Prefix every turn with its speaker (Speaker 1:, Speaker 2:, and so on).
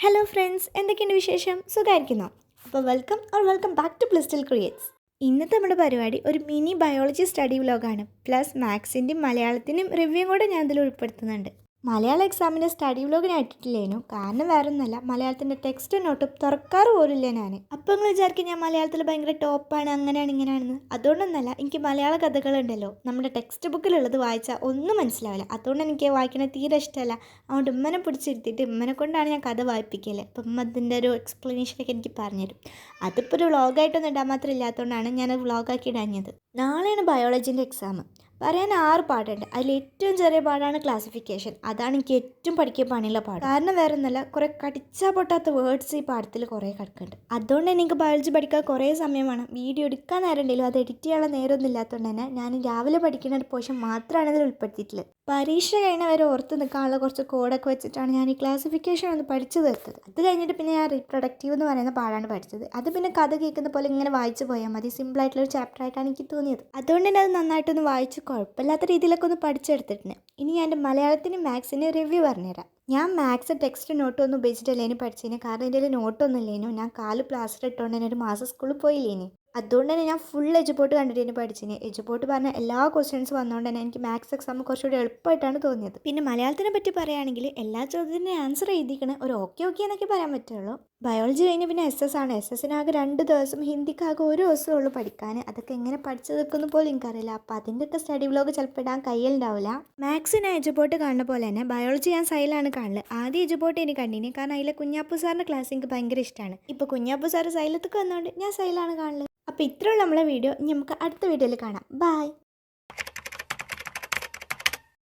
Speaker 1: Hello friends, എന്തൊക്കെയുണ്ട് വിശേഷം? സുഖമായിരിക്കുന്നോ? അപ്പോൾ വെൽക്കം ബാക്ക് ടു പ്ലസ്റ്റിൽ ക്രിയേറ്റ്സ്. ഇന്നത്തെ നമ്മുടെ പരിപാടി ഒരു മിനി ബയോളജി സ്റ്റഡി വ്ലോഗാണ്. പ്ലസ് മാത്സിൻ്റെയും മലയാളത്തിൻ്റെയും റിവ്യൂ കൂടെ ഞാൻ ഇതിൽ ഉൾപ്പെടുത്തുന്നുണ്ട്. മലയാളം എക്സാമിൻ്റെ സ്റ്റഡി വ്ലോഗ് ഞാൻ ഇട്ടിട്ടില്ലേനു. കാരണം വേറെ ഒന്നല്ല, മലയാളത്തിൻ്റെ ടെക്സ്റ്റ് നോട്ടും തുറക്കാറ് പോലില്ല ഞാൻ. അപ്പോൾ നിങ്ങൾ വിചാരിക്കും ഞാൻ മലയാളത്തിൽ ഭയങ്കര ടോപ്പാണ്, അങ്ങനെയാണ് ഇങ്ങനെയാണെന്ന്. അതുകൊണ്ടൊന്നല്ല, എനിക്ക് മലയാള കഥകളുണ്ടല്ലോ, നമ്മുടെ ടെക്സ്റ്റ് ബുക്കിലുള്ളത് വായിച്ചാൽ ഒന്നും മനസ്സിലാവില്ല. അതുകൊണ്ട് എനിക്ക് വായിക്കണത് തീരെ ഇഷ്ടമല്ല. അതുകൊണ്ട് ഉമ്മനെ പിടിച്ചിരുത്തിയിട്ട് ഉമ്മനെ കൊണ്ടാണ് ഞാൻ കഥ വായിപ്പിക്കല്. അപ്പം ഉമ്മ അതിൻ്റെ ഒരു എക്സ്പ്ലനേഷനൊക്കെ എനിക്ക് പറഞ്ഞുതരും. അതിപ്പോൾ ഒരു വ്ളോഗായിട്ടൊന്നും ഇടാൻ മാത്രം ഇല്ലാത്തതുകൊണ്ടാണ് ഞാൻ വ്ളോഗാക്കി ഇടാഞ്ഞത്. നാളെയാണ് ബയോളജീൻ്റെ എക്സാം. പറയാൻ 6 പാടുണ്ട്. അതിൽ ഏറ്റവും ചെറിയ പാടാണ് ക്ലാസിഫിക്കേഷൻ. അതാണ് എനിക്ക് ഏറ്റവും പഠിക്കാൻ പണിയുള്ള പാട്. കാരണം വേറെ ഒന്നല്ല, കുറേ കടിച്ചാൽ പൊട്ടാത്ത വേർഡ്സ് ഈ പാഠത്തിൽ കുറേ കിടക്കുന്നുണ്ട്. അതുകൊണ്ട് തന്നെ എനിക്ക് ബയോളജി പഠിക്കാൻ കുറേ സമയം വേണം. വീഡിയോ എടുക്കാൻ നേരം ഉണ്ടെങ്കിലും അത് എഡിറ്റ് ചെയ്യാനുള്ള നേരമൊന്നും ഇല്ലാത്തതുകൊണ്ട് തന്നെ ഞാൻ രാവിലെ പഠിക്കുന്ന ഒരു പോർഷൻ മാത്രമാണ് ഇതിൽ ഉൾപ്പെടുത്തിയിട്ടുള്ളത്. പരീക്ഷ കഴിഞ്ഞ വരെ ഓർത്ത് നിൽക്കാനുള്ള കുറച്ച് കോഡൊക്കെ വെച്ചിട്ടാണ് ഞാൻ ഈ ക്ലാസിഫിക്കേഷൻ ഒന്ന് പഠിച്ചു തീർത്തത്. അത് കഴിഞ്ഞിട്ട് പിന്നെ ഞാൻ റീപ്രൊഡക്റ്റീവ് എന്ന് പറയുന്ന പാടാണ് പഠിച്ചത്. അത് പിന്നെ കഥ കേൾക്കുന്ന പോലെ ഇങ്ങനെ വായിച്ചു പോയാൽ മതി. സിമ്പിളായിട്ടുള്ളൊരു ചാപ്റ്റർ ആയിട്ടാണ് എനിക്ക് തോന്നിയത്. അതുകൊണ്ട് തന്നെ അത് നന്നായിട്ടൊന്ന് വായിച്ച് കുഴപ്പമില്ലാത്ത രീതിയിലൊക്കെ ഒന്ന് പഠിച്ചെടുത്തിട്ടുണ്ട്. ഇനി ഞാൻ എൻ്റെ മലയാളത്തിനും മാത്സിൻ്റെ റിവ്യൂ പറഞ്ഞുതരാം. ഞാൻ മാത്സ് ടെക്സ്റ്റ് നോട്ടൊന്നും ഉപയോഗിച്ചിട്ടല്ലേനു പഠിച്ചതിന്. കാരണം എൻ്റെ നോട്ടൊന്നും ഇല്ലേനു. ഞാൻ 4 പ്ലാസ്റ്റർ ഇട്ടുകൊണ്ട് തന്നെ ഒരു മാസം സ്കൂളിൽ പോയില്ലേനി. അതുകൊണ്ട് തന്നെ ഞാൻ ഫുൾ എജുപോർട്ട് കണ്ടിട്ട് പഠിച്ചിന്. എജുപോർട്ട് പറഞ്ഞ എല്ലാ ക്വസ്റ്റ്യൻസ് വന്നുകൊണ്ട് തന്നെ എനിക്ക് മാത്സ് എക്സാം കുറച്ചുകൂടി എളുപ്പമായിട്ടാണ് തോന്നിയത്. പിന്നെ മലയാളത്തിനെ പറ്റി പറയുകയാണെങ്കിൽ എല്ലാ ചോദ്യത്തിൻ്റെ ആൻസർ എഴുതിക്കണ ഒരു ഓക്കെ എന്നൊക്കെ പറയാൻ പറ്റുള്ളൂ. ബയോളജി കഴിഞ്ഞ് പിന്നെ SS ആണ്. SS-നാകെ 2 ദിവസം, ഹിന്ദിക്കാകെ 1 ദിവസമേ ഉള്ളൂ പഠിക്കാൻ. അതൊക്കെ എങ്ങനെ പഠിച്ചു തീർക്കുന്ന പോലും എനിക്കറിയില്ല. അപ്പോൾ അതിൻ്റെയൊക്കെ സ്റ്റഡി വ്ലോഗ് ചിലപ്പോൾ ഇടാൻ കയ്യിലുണ്ടാവില്ല. മാത്സ് ഞാൻ എജുപോർട്ട് കാണുന്ന പോലെ തന്നെ ബയോളജി ഞാൻ സൈലാണ് കാണുന്നത്. ആദ്യം എജുപോർട്ട് എനിക്ക് കണ്ടിന്, കാരണം അതിലെ കുഞ്ഞാപ്പു സാറിൻ്റെ ക്ലാസ് എനിക്ക് ഭയങ്കര ഇഷ്ടമാണ്. ഇപ്പോൾ കുഞ്ഞാപ്പു സാറ് സൈലത്തൊക്കെ വന്നുകൊണ്ട് ഞാൻ സൈലാണ് കാണുന്നത്. അപ്പോൾ ഇത്രയുള്ള നമ്മളെ വീഡിയോ. ഇനി നമുക്ക് അടുത്ത വീഡിയോയിൽ കാണാം. ബൈ.